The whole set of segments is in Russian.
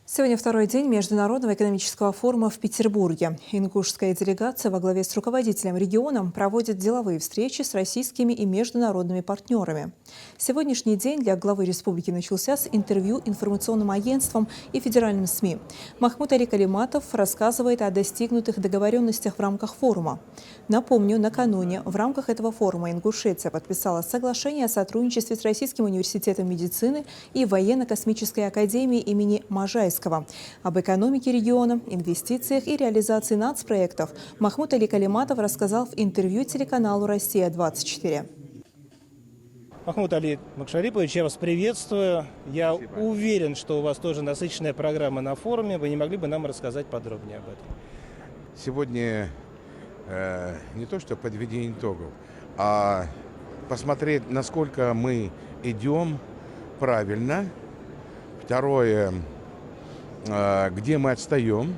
Сегодня второй день Международного экономического форума в Петербурге. Ингушская делегация во главе с руководителем региона проводит деловые встречи с российскими и международными партнерами. Сегодняшний день для главы республики начался с интервью информационным агентствам и федеральным СМИ. Махмуд Али Калиматов рассказывает о достигнутых договоренностях в рамках форума. Напомню, накануне в рамках этого форума Ингушетия подписала соглашение о сотрудничестве с Российским университетом медицины и военно-космической академией имени Можайского. Об экономике региона, инвестициях и реализации нацпроектов Махмуд Али Калиматов рассказал в интервью телеканалу «Россия-24». Махмуд Али Макшарипович, я вас приветствую. Я уверен, что у вас тоже насыщенная программа на форуме. Вы не могли бы нам рассказать подробнее об этом? Сегодня не то что подведение итогов, а посмотреть, насколько мы идем правильно. Второе, где мы отстаем,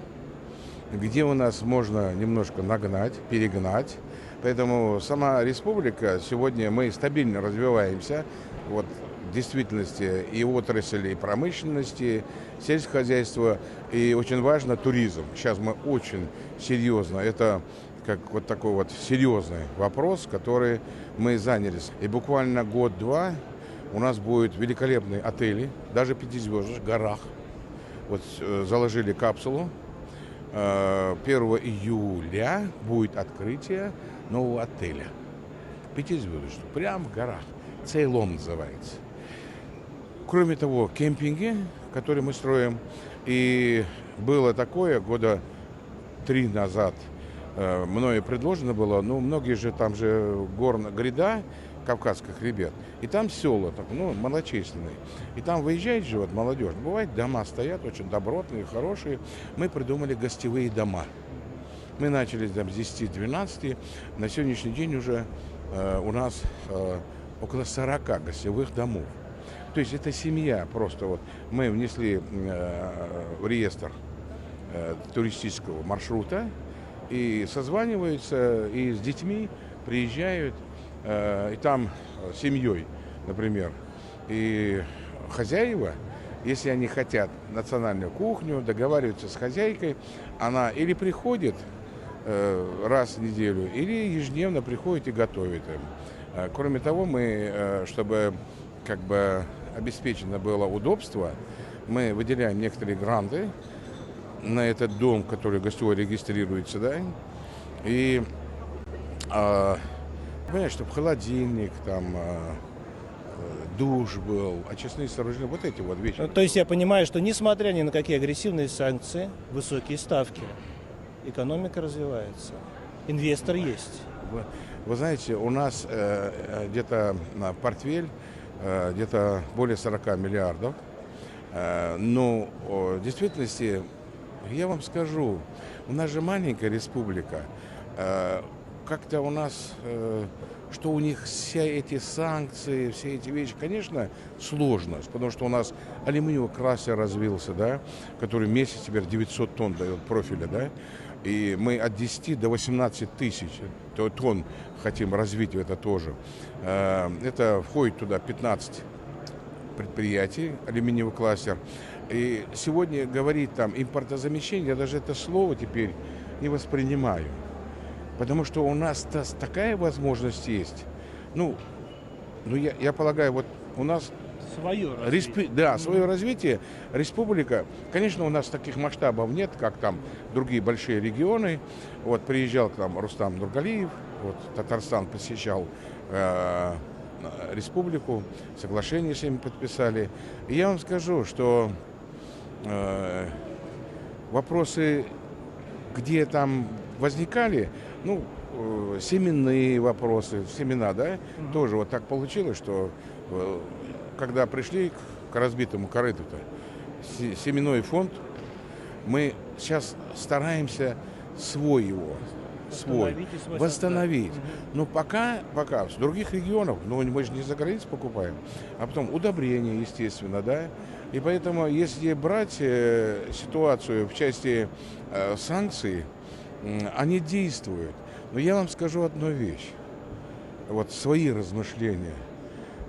где у нас можно немножко нагнать, перегнать. Поэтому сама республика, сегодня мы стабильно развиваемся. Вот в действительности и отрасли, и промышленности, сельскохозяйства, и очень важно туризм. Сейчас мы очень серьезно, это как вот такой вот серьезный вопрос, который мы занялись. И буквально год-два у нас будут великолепные отели, даже пятизвездочных, в горах. Вот заложили капсулу. 1 июля будет открытие нового отеля. Пятизвездочного, прямо в горах. Цейлон называется. Кроме того, кемпинги, которые мы строим. И было такое года 3 назад. Мною предложено было, многие же там же горная гряда Кавказских хребет, и там села, малочисленные. И там выезжает же молодежь. Бывает, дома стоят очень добротные, хорошие. Мы придумали гостевые дома. Мы начали там с 10-12. На сегодняшний день уже у нас около 40 гостевых домов. То есть это семья просто. Мы внесли в реестр туристического маршрута и созваниваются, и с детьми приезжают. И там семьей, например, и хозяева, если они хотят национальную кухню, договариваются с хозяйкой, она или приходит раз в неделю, или ежедневно приходит и готовит им. Кроме того, мы, чтобы обеспечено было удобство, мы выделяем некоторые гранты на этот дом, который гостевой регистрируется, да, и понимаешь, чтобы холодильник, душ был, очистные сооружения, вот эти вот вещи. То есть я понимаю, что несмотря ни на какие агрессивные санкции, высокие ставки, экономика развивается, инвестор есть. Вы знаете, у нас где-то портфель где-то более 40 миллиардов. Но в действительности, я вам скажу, у нас же маленькая республика. Как-то у нас, что у них все эти санкции, все эти вещи, конечно, сложность, потому что у нас алюминиевый красер развился, да, который в месяц теперь 900 тонн дает профиля, да, и мы от 10 до 18 тысяч тонн хотим развить это тоже. Это входит туда 15 предприятий, алюминиевый кластер. И сегодня говорить там импортозамещение, я даже это слово теперь не воспринимаю. Потому что у нас такая возможность есть. Я полагаю, у нас свое развитие. Свое развитие. Республика, конечно, у нас таких масштабов нет, как там другие большие регионы. Приезжал к нам Рустам Нургалиев, Татарстан посещал республику, соглашение с ними подписали. И я вам скажу, что вопросы, где там возникали, семенные вопросы, семена, да, тоже так получилось, что когда пришли к разбитому корыту-то, семенной фонд, мы сейчас стараемся восстановить. Но пока с других регионов, мы же не за границей покупаем, а потом удобрения, естественно, да. И поэтому, если брать ситуацию в части санкций, они действуют. Но я вам скажу одну вещь. Свои размышления.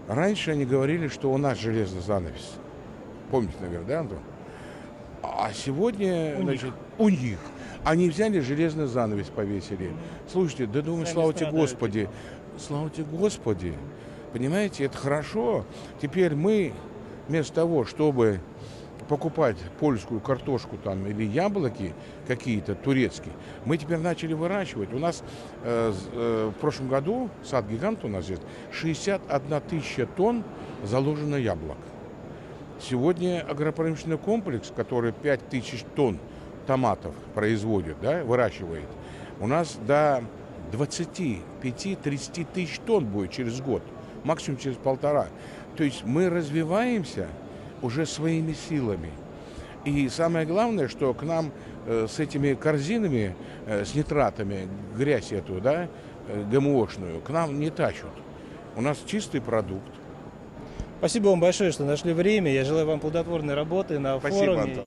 Раньше они говорили, что у нас железный занавес. Помните, наверное, да, Антон? А сегодня, значит, у них. Они взяли железный занавес, повесили. Слушайте, да думаю, Сами слава тебе страдают. Господи. Слава тебе Господи. Понимаете, это хорошо. Теперь мы вместо того, чтобы покупать польскую картошку там или яблоки какие-то турецкие, мы теперь начали выращивать. У нас в прошлом году, сад-гигант у нас есть, 61 тысяча тонн заложено яблок. Сегодня агропромышленный комплекс, который 5 тысяч тонн томатов производит, да, выращивает, у нас до 25-30 тысяч тонн будет через год, максимум через полтора. То есть мы развиваемся уже своими силами. И самое главное, что к нам с этими корзинами, с нитратами, грязь эту, да, ГМОшную, к нам не тащат. У нас чистый продукт. Спасибо вам большое, что нашли время. Я желаю вам плодотворной работы на Спасибо, форуме. Антон.